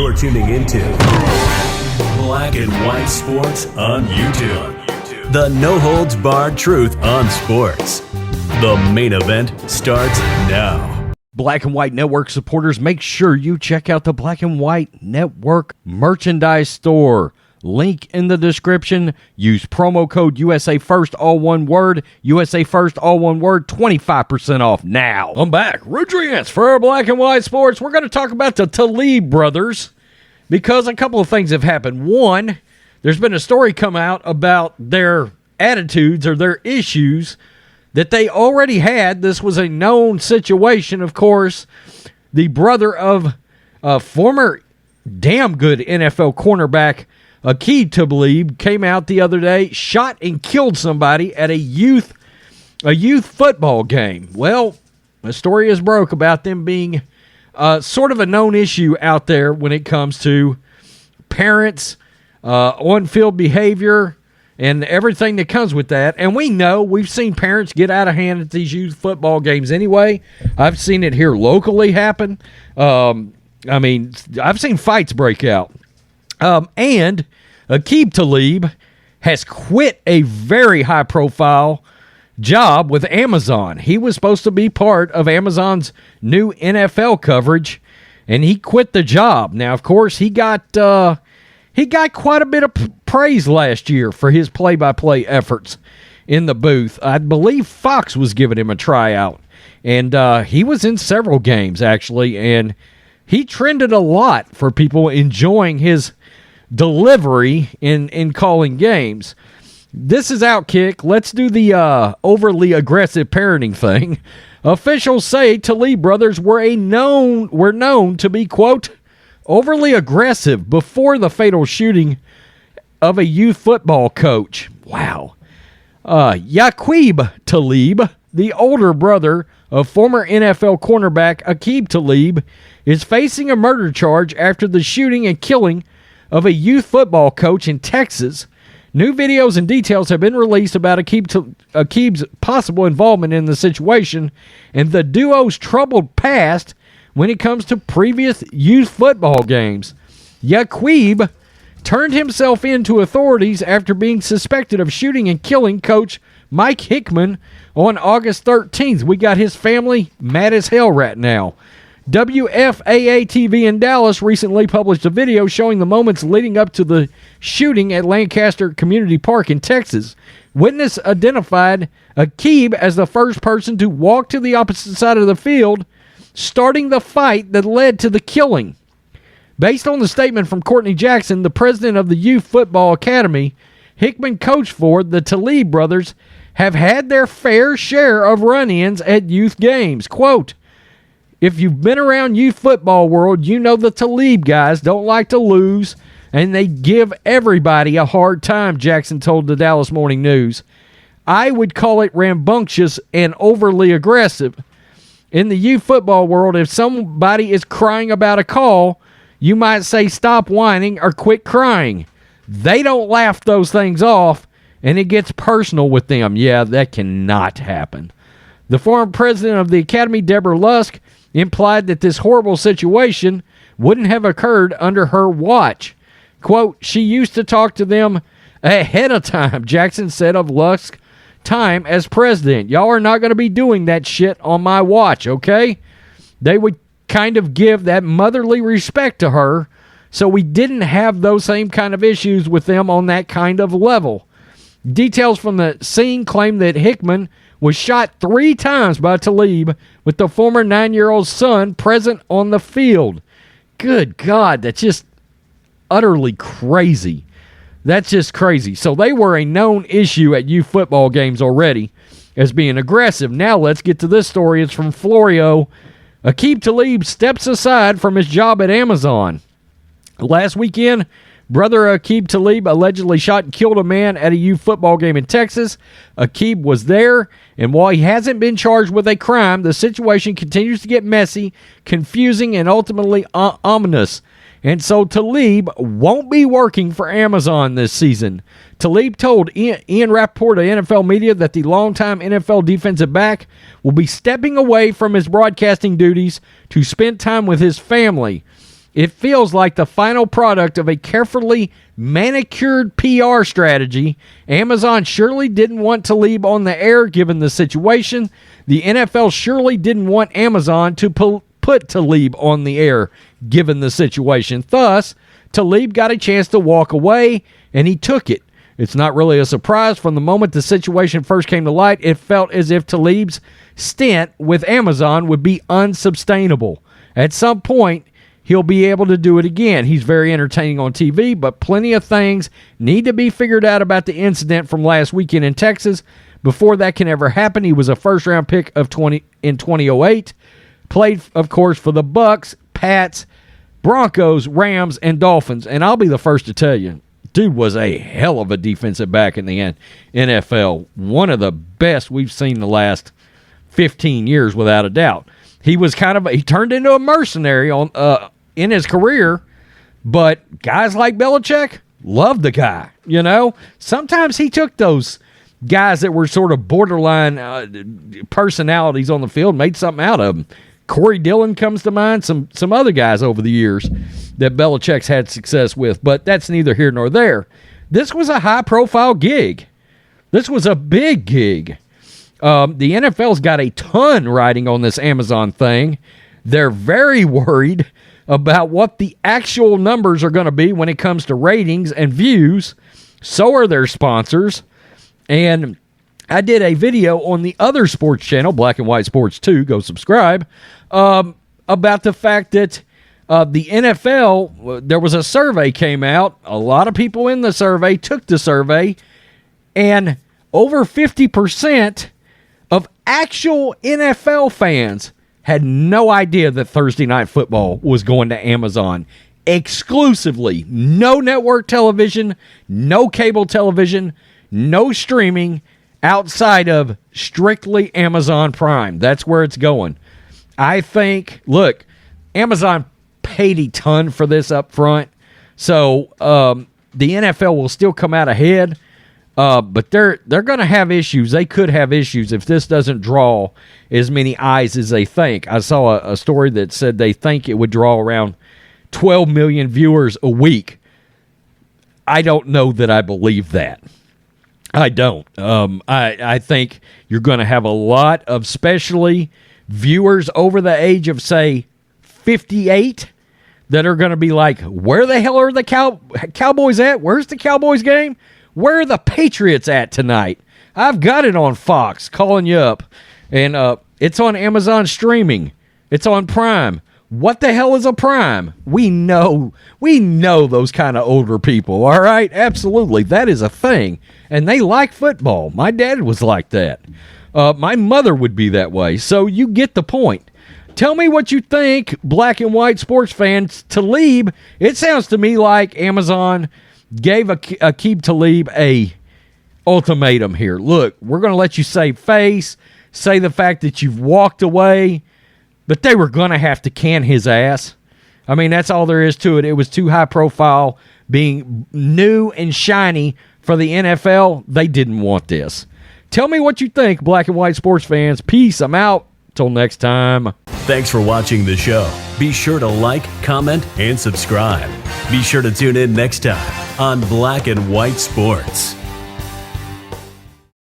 You're tuning into Black and White Sports on YouTube. The no-holds-barred truth on sports. The main event starts now. Black and White Network supporters, make sure you check out the Black and White Network merchandise store. Link in the description. Use promo code USA First, all one word. USA First, all one word. 25% off now. I'm back. Rudriance for Black and White Sports. We're going to talk about the Talib brothers because a couple of things have happened. One, there's been a story come out about their attitudes or their issues that they already had. This was a known situation, of course. The brother of former damn good NFL cornerback Aqib Talib came out the other day, shot and killed somebody at a youth football game. Well, a story is broke about them being sort of a known issue out there when it comes to parents, on-field behavior, and everything that comes with that. And we know, we've seen parents get out of hand at these youth football games anyway. I've seen it here locally happen. I've seen fights break out. And Aqib Talib has quit a very high-profile job with Amazon. He was supposed to be part of Amazon's new NFL coverage, and he quit the job. Now, of course, he got quite a bit of praise last year for his play-by-play efforts in the booth. I believe Fox was giving him a tryout, and he was in several games, actually, and he trended a lot for people enjoying his delivery in calling games. This is Outkick. Let's do the overly aggressive parenting thing. Officials say Talib brothers were known to be, quote, overly aggressive before the fatal shooting of a youth football coach. Wow. Aqib Talib, the older brother of former NFL cornerback Aqib Talib, is facing a murder charge after the shooting and killing of a youth football coach in Texas. New videos and details have been released about Aqib's possible involvement in the situation and the duo's troubled past when it comes to previous youth football games. Aqib turned himself in to authorities after being suspected of shooting and killing coach Mike Hickmon on August 13th. We got his family mad as hell right now. WFAA-TV in Dallas recently published a video showing the moments leading up to the shooting at Lancaster Community Park in Texas. Witness identified Aqib as the first person to walk to the opposite side of the field, starting the fight that led to the killing. Based on the statement from Courtney Jackson, the president of the Youth Football Academy Hickmon coached for, the Talib brothers have had their fair share of run-ins at youth games. Quote, if you've been around youth football world, you know the Talib guys don't like to lose, and they give everybody a hard time, Jackson told the Dallas Morning News. I would call it rambunctious and overly aggressive. In the youth football world, if somebody is crying about a call, you might say stop whining or quit crying. They don't laugh those things off, and it gets personal with them. Yeah, that cannot happen. The former president of the Academy, Deborah Lusk, implied that this horrible situation wouldn't have occurred under her watch. Quote, she used to talk to them ahead of time, Jackson said of Lusk's time as president. Y'all are not going to be doing that shit on my watch, okay? They would kind of give that motherly respect to her, so we didn't have those same kind of issues with them on that kind of level. Details from the scene claim that Hickmon was shot 3 times by Talib, with the former 9-year-old son present on the field. Good God, that's just utterly crazy. That's just crazy. So they were a known issue at youth football games already as being aggressive. Now let's get to this story. It's from Florio. Aqib Talib steps aside from his job at Amazon. Last weekend, brother Aqib Talib allegedly shot and killed a man at a youth football game in Texas. Aqib was there, and while he hasn't been charged with a crime, the situation continues to get messy, confusing, and ultimately ominous. And so Talib won't be working for Amazon this season. Talib told Ian Rappaport of NFL Media that the longtime NFL defensive back will be stepping away from his broadcasting duties to spend time with his family. It feels like the final product of a carefully manicured PR strategy. Amazon surely didn't want Talib on the air given the situation. The NFL surely didn't want Amazon to put Talib on the air given the situation. Thus, Talib got a chance to walk away, and he took it. It's not really a surprise. From the moment the situation first came to light, it felt as if Talib's stint with Amazon would be unsustainable. At some point, he'll be able to do it again. He's very entertaining on TV, but plenty of things need to be figured out about the incident from last weekend in Texas. Before that can ever happen, he was a first-round pick in 2008. Played, of course, for the Bucks, Pats, Broncos, Rams, and Dolphins. And I'll be the first to tell you, dude was a hell of a defensive back in the NFL. One of the best we've seen the last 15 years, without a doubt. He was he turned into a mercenary in his career, but guys like Belichick loved the guy. You know, sometimes he took those guys that were sort of borderline personalities on the field, made something out of them. Corey Dillon comes to mind, some other guys over the years that Belichick's had success with, but that's neither here nor there. This was a high-profile gig. This was a big gig. The NFL's got a ton riding on this Amazon thing. They're very worried about what the actual numbers are going to be when it comes to ratings and views. So are their sponsors. And I did a video on the other sports channel, Black and White Sports 2, go subscribe, about the fact that the NFL, there was a survey came out. A lot of people in the survey took the survey, and over 50% of actual NFL fans had no idea that Thursday Night Football was going to Amazon exclusively. No network television, no cable television, no streaming outside of strictly Amazon Prime. That's where it's going. I think, look, Amazon paid a ton for this up front, so the NFL will still come out ahead. But they're going to have issues. They could have issues if this doesn't draw as many eyes as they think. I saw a story that said they think it would draw around 12 million viewers a week. I don't know that I believe that. I don't. I think you're going to have a lot of especially viewers over the age of, say, 58 that are going to be like, where the hell are the Cowboys at? Where's the Cowboys game? Where are the Patriots at tonight? I've got it on Fox, calling you up. And it's on Amazon streaming. It's on Prime. What the hell is a Prime? We know those kind of older people, all right? Absolutely. That is a thing. And they like football. My dad was like that. My mother would be that way. So you get the point. Tell me what you think, Black and White sports fans. Talib, it sounds to me like Amazon gave Aqib Talib a ultimatum here. Look, we're going to let you save face, say the fact that you've walked away, but they were going to have to can his ass. I mean, that's all there is to it. It was too high profile, being new and shiny for the NFL. They didn't want this. Tell me what you think, Black and White sports fans. Peace. I'm out. Till next time. Thanks for watching the show. Be sure to like, comment, and subscribe. Be sure to tune in next time on Black and White Sports.